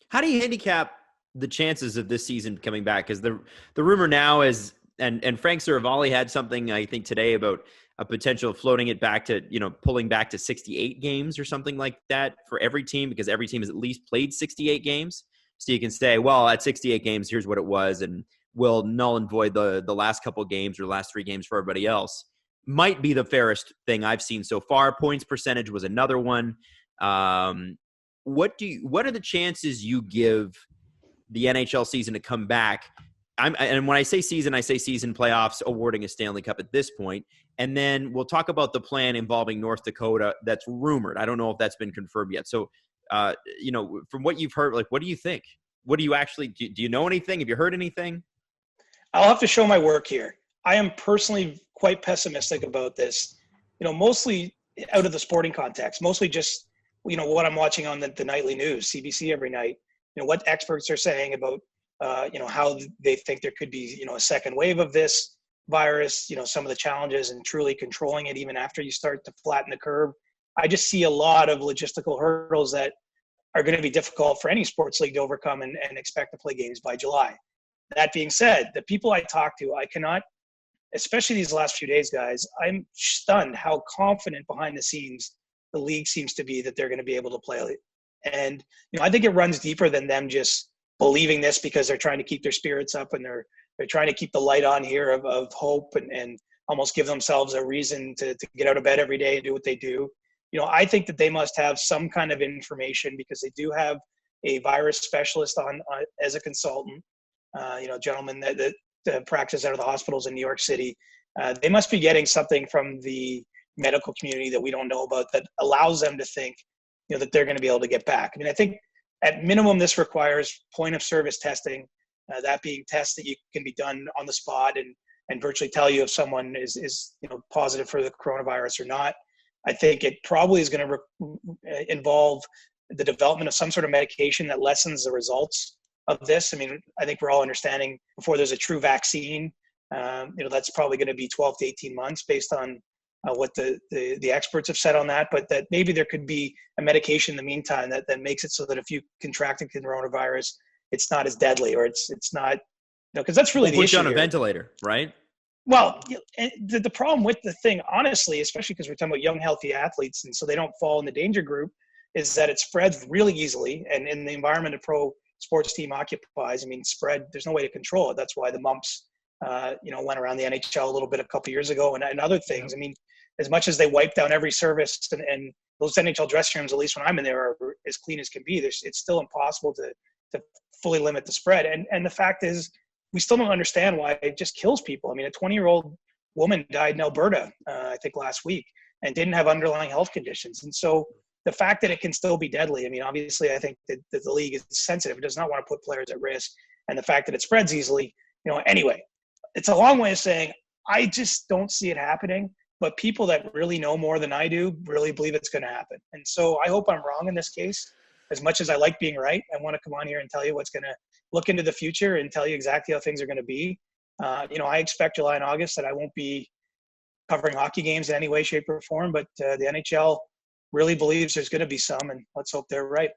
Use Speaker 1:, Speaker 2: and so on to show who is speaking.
Speaker 1: How do you handicap the chances of this season coming back? Because the rumor now is, and Frank Saravalli had something I think today about a potential of floating it back to, pulling back to 68 games or something like that for every team, because every team has at least played 68 games. So you can say, well, at 68 games, here's what it was, and we'll null and void the last couple games or last 3 games for everybody else. Might be the fairest thing I've seen so far. Points percentage was another one. What are the chances you give the NHL season to come back? And when I say season playoffs, awarding a Stanley Cup at this point. And then we'll talk about the plan involving North Dakota that's rumored. I don't know if that's been confirmed yet. So, from what you've heard, what do you think? What do you actually do? You know anything? Have you heard anything?
Speaker 2: I'll have to show my work here. I am personally quite pessimistic about this, mostly out of the sporting context, mostly just, what I'm watching on the nightly news, CBC every night, what experts are saying about, how they think there could be, a second wave of this virus, some of the challenges and truly controlling it even after you start to flatten the curve. I just see a lot of logistical hurdles that are going to be difficult for any sports league to overcome and expect to play games by July. That being said, the people I talk to, I cannot, especially these last few days, guys, I'm stunned how confident behind the scenes the league seems to be that they're going to be able to play. And, I think it runs deeper than them just believing this because they're trying to keep their spirits up and they're trying to keep the light on here of hope and almost give themselves a reason to get out of bed every day and do what they do. I think that they must have some kind of information because they do have a virus specialist on as a consultant, gentleman that practice out of the hospitals in New York City. They must be getting something from the medical community that we don't know about that allows them to think, that they're going to be able to get back. I think at minimum, this requires point of service testing, that being tests that you can be done on the spot and virtually tell you if someone is positive for the coronavirus or not. I think it probably is going to involve the development of some sort of medication that lessens the results of this. I think we're all understanding before there's a true vaccine, that's probably going to be 12 to 18 months based on what the experts have said on that, but that maybe there could be a medication in the meantime that makes it so that if you contract the coronavirus, it's not as deadly, or it's not, because that's really the issue.
Speaker 1: Put you on a ventilator, right?
Speaker 2: Well, the problem with the thing, honestly, especially because we're talking about young, healthy athletes, and so they don't fall in the danger group, is that it spreads really easily. And in the environment a pro sports team occupies, there's no way to control it. That's why the mumps, went around the NHL a little bit a couple of years ago and other things. As much as they wipe down every service and those NHL dressing rooms, at least when I'm in there, are as clean as can be, it's still impossible to fully limit the spread. And the fact is, we still don't understand why it just kills people. A 20-year-old woman died in Alberta, I think last week, and didn't have underlying health conditions. And so the fact that it can still be deadly, obviously I think that the league is sensitive. It does not want to put players at risk. And the fact that it spreads easily, anyway, it's a long way of saying, I just don't see it happening. But people that really know more than I do really believe it's going to happen. And so I hope I'm wrong in this case. As much as I like being right, I want to come on here and tell you what's going to look into the future and tell you exactly how things are going to be. I expect July and August that I won't be covering hockey games in any way, shape, or form. But the NHL really believes there's going to be some, and let's hope they're right.